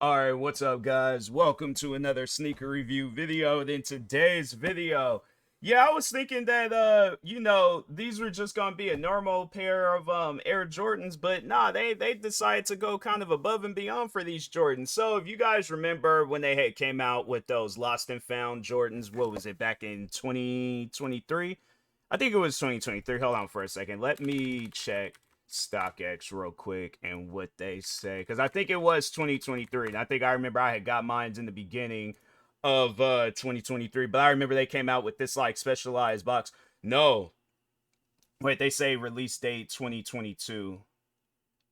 Alright, what's up guys? Welcome to another sneaker review video. And in today's video, yeah, I was thinking that these were just gonna be a normal pair of Air Jordans, but nah, they decided to go kind of above and beyond for these Jordans. So if you guys remember when they had came out with those lost and found Jordans, what was it, back in 2023? I think it was 2023. Hold on for a second. Let me check StockX real quick and what they say, because I think it was 2023, and I think I remember I had got mines in the beginning of 2023, but I remember they came out with this like specialized box. No, wait, they say release date 2022.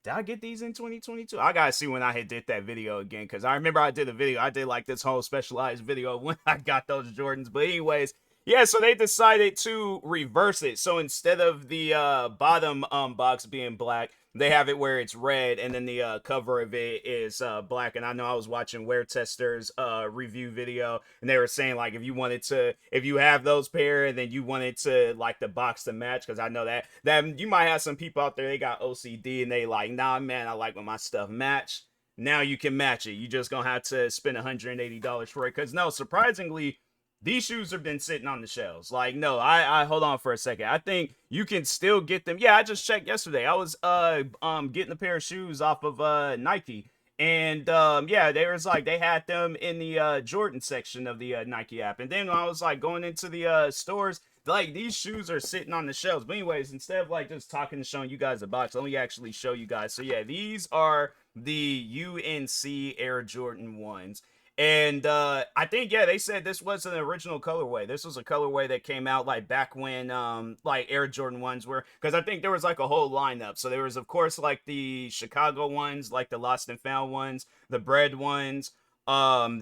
Did I get these in 2022? I gotta see when I had did that video again, because I remember I did a video. I did like this whole specialized video when I got those Jordans. But anyways, yeah, so they decided to reverse it. So instead of the bottom box being black, they have it where it's red, and then the cover of it is black. And I know I was watching Wear Tester's review video, and they were saying like if you have those pair, and then you wanted to like the box to match, because I know that you might have some people out there, they got OCD and they like, nah man, I like when my stuff match. Now you can match it. You just gonna have to spend $180 for it, because no, surprisingly, these shoes have been sitting on the shelves. Like, no, I hold on for a second. I think you can still get them. Yeah, I just checked yesterday. I was getting a pair of shoes off of Nike. And yeah, they was like they had them in the Jordan section of the Nike app. And then when I was like going into the stores, like these shoes are sitting on the shelves. But anyways, instead of like just talking and showing you guys the box, let me actually show you guys. So yeah, these are the UNC Air Jordan 1s. And I think, yeah, they said this was an original colorway. This was a colorway that came out like back when like Air Jordan 1s were, because I think there was like a whole lineup. So there was, of course, like the Chicago ones, like the Lost and Found ones, the bread ones,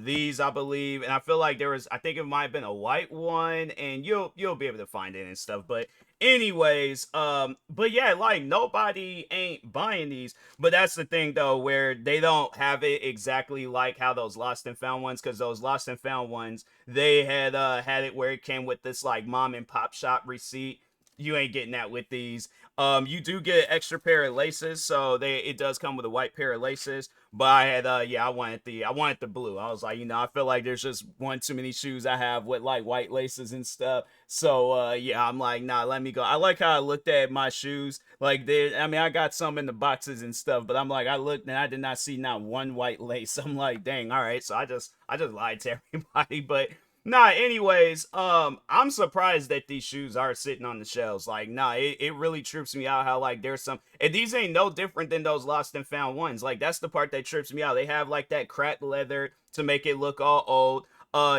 these I believe, and I feel like there was, I think it might have been a white one, and you'll be able to find it and stuff. But anyways, but yeah, like nobody ain't buying these. But that's the thing though, where they don't have it exactly like how those lost and found ones, because those lost and found ones, they had it where it came with this like mom and pop shop receipt. You ain't getting that with these. You do get an extra pair of laces, so it does come with a white pair of laces. But I had yeah, I wanted the blue. I was like, I feel like there's just one too many shoes I have with like white laces and stuff. So yeah, I'm like, nah, let me go. I like how I looked at my shoes. Like I mean, I got some in the boxes and stuff, but I'm like, I looked and I did not see not one white lace. I'm like, dang, all right. So I just lied to everybody. But nah, anyways, I'm surprised that these shoes are sitting on the shelves. Like, nah, it really trips me out how like there's some, and these ain't no different than those lost and found ones. Like, that's the part that trips me out. They have like that cracked leather to make it look all old,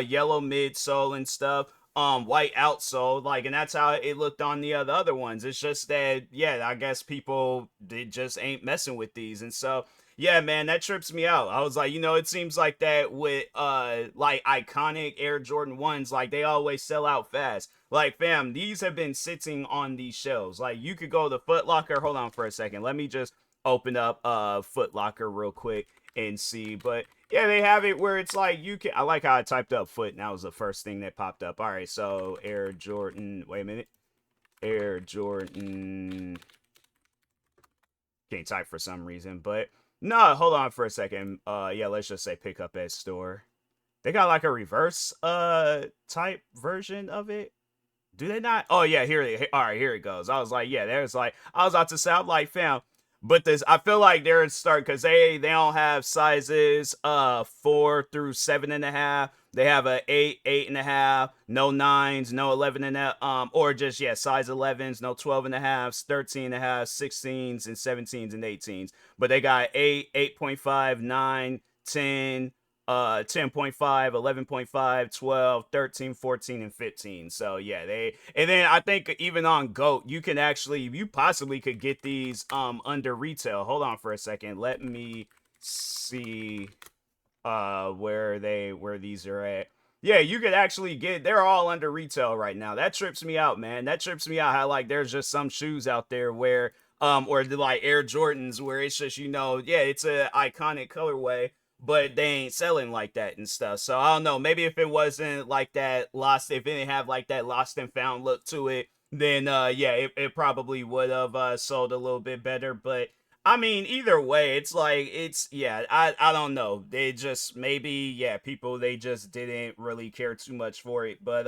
yellow midsole and stuff, white outsole, like, and that's how it looked on the other ones. It's just that, yeah, I guess people, they just ain't messing with these. And so yeah, man, that trips me out. I was like, it seems like that with like iconic Air Jordan 1s, like they always sell out fast. Like, fam, these have been sitting on these shelves. Like, you could go to Foot Locker. Hold on for a second. Let me just open up Foot Locker real quick and see. But yeah, they have it where it's like you can, I like how I typed up foot, and that was the first thing that popped up. All right, so Air Jordan, wait a minute. Air Jordan, can't type for some reason, but no, hold on for a second. Yeah, let's just say pick up at store. They got like a reverse type version of it. Do they not? Oh yeah, all right, here it goes. I was like, yeah, there's like, I was about to say, I'm like, fam, but this, I feel like they're start, because they don't have sizes 4 through 7.5. They have a 8, 8.5, no nines, no 11 and or just, yeah, size 11s, no 12.5s, 13.5, 16s and 17s and 18s. But they got 8, 8.5, 9, 10, 10.5, 11.5, 12, 13, 14, and 15. So yeah, and then I think even on GOAT, you possibly could get these under retail. Hold on for a second. Let me see where these are at. Yeah, you could actually they're all under retail right now. That trips me out, man. That trips me out how like there's just some shoes out there where or the like Air Jordans where it's just, yeah, it's a iconic colorway, but they ain't selling like that and stuff. So I don't know, maybe if it wasn't like that lost, if it didn't have like that lost and found look to it, then yeah, it probably would have sold a little bit better. But I mean, either way, it's like it's yeah, I don't know. They just maybe yeah, people they just didn't really care too much for it. But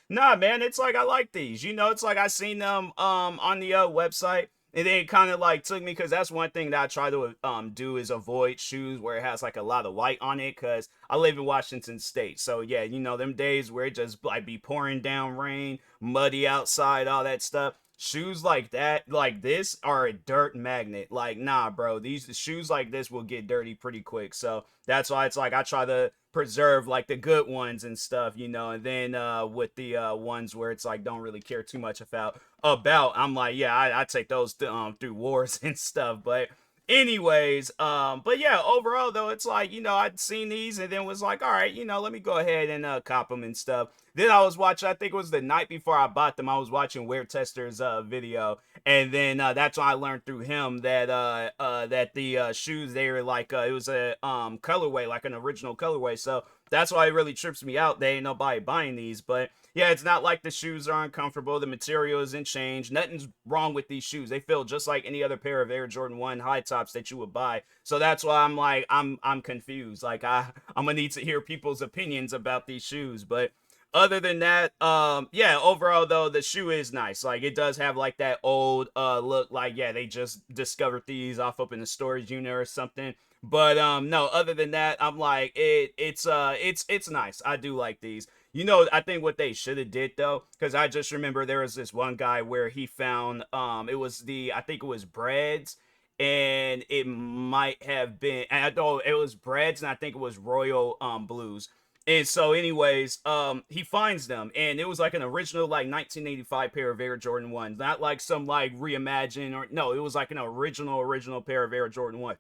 nah man, it's like I like these. You know, it's like I seen them on the website and then it kind of like took me cuz that's one thing that I try to do is avoid shoes where it has like a lot of white on it cuz I live in Washington state. So yeah, you know, them days where it just like be pouring down rain, muddy outside, all that stuff. Shoes like that, like this, are a dirt magnet. Like, nah, bro, these shoes like this will get dirty pretty quick. So that's why it's like I try to preserve like the good ones and stuff, you know. And then with the ones where it's like don't really care too much about, I'm like, yeah, I take those through wars and stuff. But anyways, but yeah, overall though, it's like, you know, I'd seen these and then was like, all right, you know, let me go ahead and cop them and stuff. Then I was watching, I think it was the night before I bought them, I was watching Wear Tester's video, and then that's when I learned through him that that the shoes, they were like it was a colorway, like an original colorway. So that's why it really trips me out. They ain't nobody buying these, but yeah, it's not like the shoes are uncomfortable. The material isn't changed. Nothing's wrong with these shoes. They feel just like any other pair of Air Jordan 1 high tops that you would buy. So that's why I'm like I'm confused. Like I'm gonna need to hear people's opinions about these shoes, but other than that, yeah, overall though, the shoe is nice. Like it does have like that old look, like yeah, they just discovered these off up in the storage unit or something. But no, other than that, I'm like it's nice. I do like these. You know, I think what they should have did though, because I just remember there was this one guy where he found it was the I think it was breads and it might have been and I know it was breads and I think it was royal blues. And so, anyways, he finds them, and it was like an original, like 1985 pair of Air Jordan ones, not like some like reimagined or no, it was like an original pair of Air Jordan one.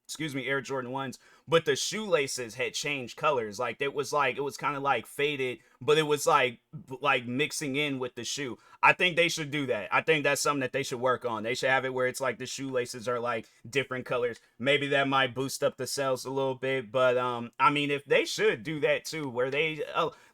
Excuse me, Air Jordan ones, but the shoelaces had changed colors. Like it was kind of like faded, but it was like mixing in with the shoe. I think they should do that. I think that's something that they should work on. They should have it where it's like the shoelaces are like different colors. Maybe that might boost up the sales a little bit, but I mean if they should do that too where they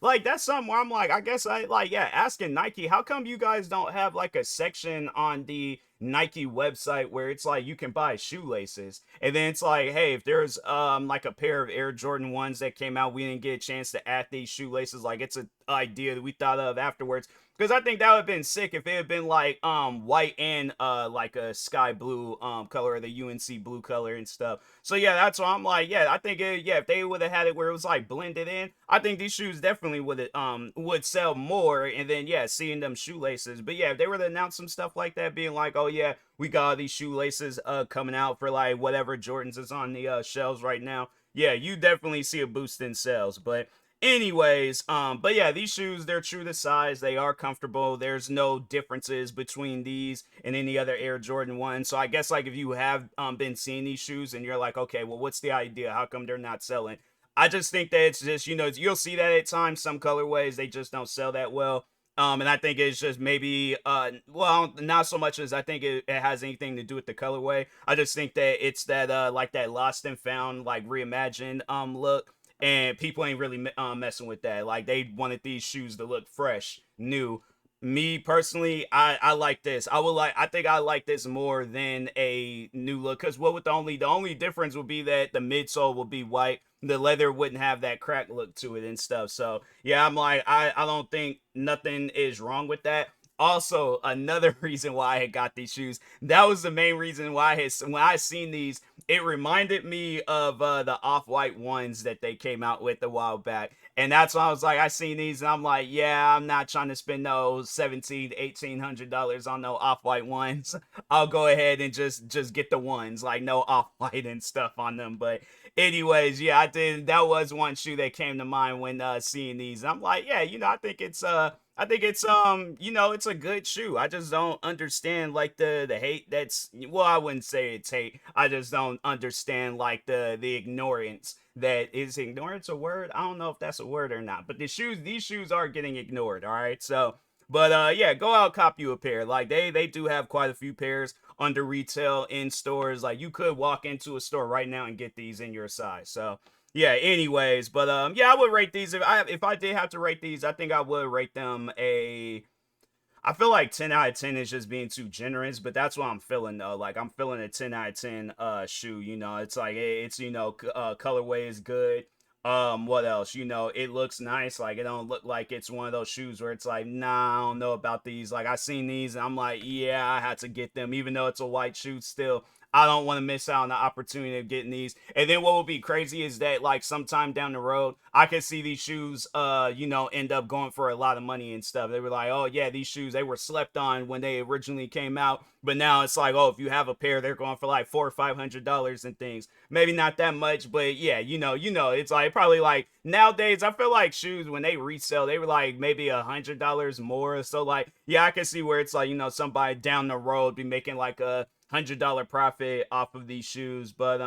like that's something where I'm like I guess I like yeah, asking Nike, how come you guys don't have like a section on the Nike website where it's like you can buy shoelaces and then it's like hey if there's like a pair of Air Jordan ones that came out we didn't get a chance to add these shoelaces like it's an idea that we thought of afterwards because I think that would have been sick if it had been like white and like a sky blue color or the UNC blue color and stuff. So yeah, that's why I'm like, yeah, I think yeah, if they would have had it where it was like blended in, I think these shoes definitely would sell more. And then yeah, seeing them shoelaces. But yeah, if they were to announce some stuff like that, being like, oh yeah, we got all these shoelaces coming out for like whatever Jordans is on the shelves right now. Yeah, you definitely see a boost in sales. But anyways, but yeah, these shoes, they're true to size. They are comfortable. There's no differences between these and any other Air Jordan 1. So I guess like if you have been seeing these shoes and you're like, okay, well, what's the idea? How come they're not selling? I just think that it's just, you know, you'll see that at times, some colorways, they just don't sell that well. And I think it's just maybe, well, not so much as I think it has anything to do with the colorway. I just think that it's that, like that lost and found, like reimagined, look and people ain't really messing with that. Like they wanted these shoes to look fresh, new. Me personally, I like this. I think I like this more than a new look. Cause what would the only difference would be that the midsole will be white. The leather wouldn't have that crack look to it and stuff. So yeah, I'm like I don't think nothing is wrong with that. Also, another reason why I got these shoes. That was the main reason why when I seen these, it reminded me of the off-white ones that they came out with a while back. And that's why I was like, I seen these and I'm like, yeah, I'm not trying to spend those 17 to $1,800 on no off-white ones. I'll go ahead and just get the ones, like no off-white and stuff on them. But anyways, yeah, I did. That was one shoe that came to mind when seeing these. And I'm like, yeah, you know, I think it's you know, it's a good shoe. I just don't understand like the hate that's well, I wouldn't say it's hate. I just don't understand like the ignorance that is ignorance a word? I don't know if that's a word or not. But these shoes are getting ignored, all right? So but yeah, go out cop you a pair. Like they do have quite a few pairs under retail in stores. Like you could walk into a store right now and get these in your size. So yeah, anyways, but yeah, I would rate these if I did have to rate these, I think I would rate them a I feel like 10 out of 10 is just being too generous, but that's what I'm feeling though. Like I'm feeling a 10 out of 10 shoe, you know. It's like it's colorway is good. What else? You know, it looks nice. Like it don't look like it's one of those shoes where it's like, nah, I don't know about these. Like I seen these and I'm like, yeah, I had to get them even though it's a white shoe still. I don't want to miss out on the opportunity of getting these. And then what would be crazy is that like sometime down the road, I could see these shoes end up going for a lot of money and stuff. They were like, "Oh yeah, these shoes they were slept on when they originally came out, but now it's like, oh, if you have a pair, they're going for like $400 or $500 and things. Maybe not that much, but yeah, it's like probably like nowadays I feel like shoes when they resell, they were like maybe $100 more. So like, yeah, I can see where it's like, somebody down the road be making like a $100 profit off of these shoes. But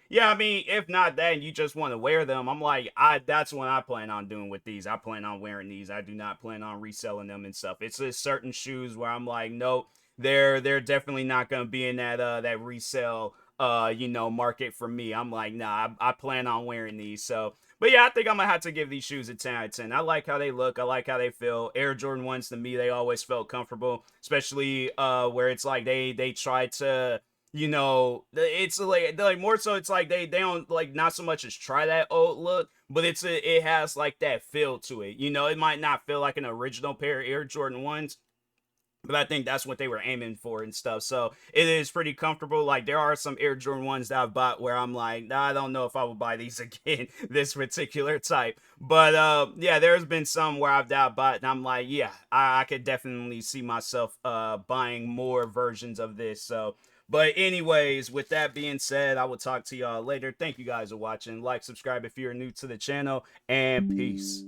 yeah, I mean, if not that, and you just want to wear them, I'm like, that's what I plan on doing with these. I plan on wearing these. I do not plan on reselling them and stuff. It's just certain shoes where I'm like, nope, they're definitely not gonna be in that resale market for me. I'm like, nah, I plan on wearing these. So but yeah, I think I'm gonna have to give these shoes a 10 out of 10. I like how they look. I like how they feel. Air Jordan 1s to me, they always felt comfortable, especially where it's like they try to, it's like more so it's like they don't like not so much as try that old look, but it has like that feel to it. It might not feel like an original pair of Air Jordan 1s, but I think that's what they were aiming for and stuff. So it is pretty comfortable. Like there are some Air Jordan 1s that I've bought where I'm like, nah, I don't know if I would buy these again, this particular type. But yeah, there's been some where I've bought and I'm like, yeah, I could definitely see myself buying more versions of this. So but anyways, with that being said, I will talk to y'all later. Thank you guys for watching. Like, subscribe if you're new to the channel, and peace.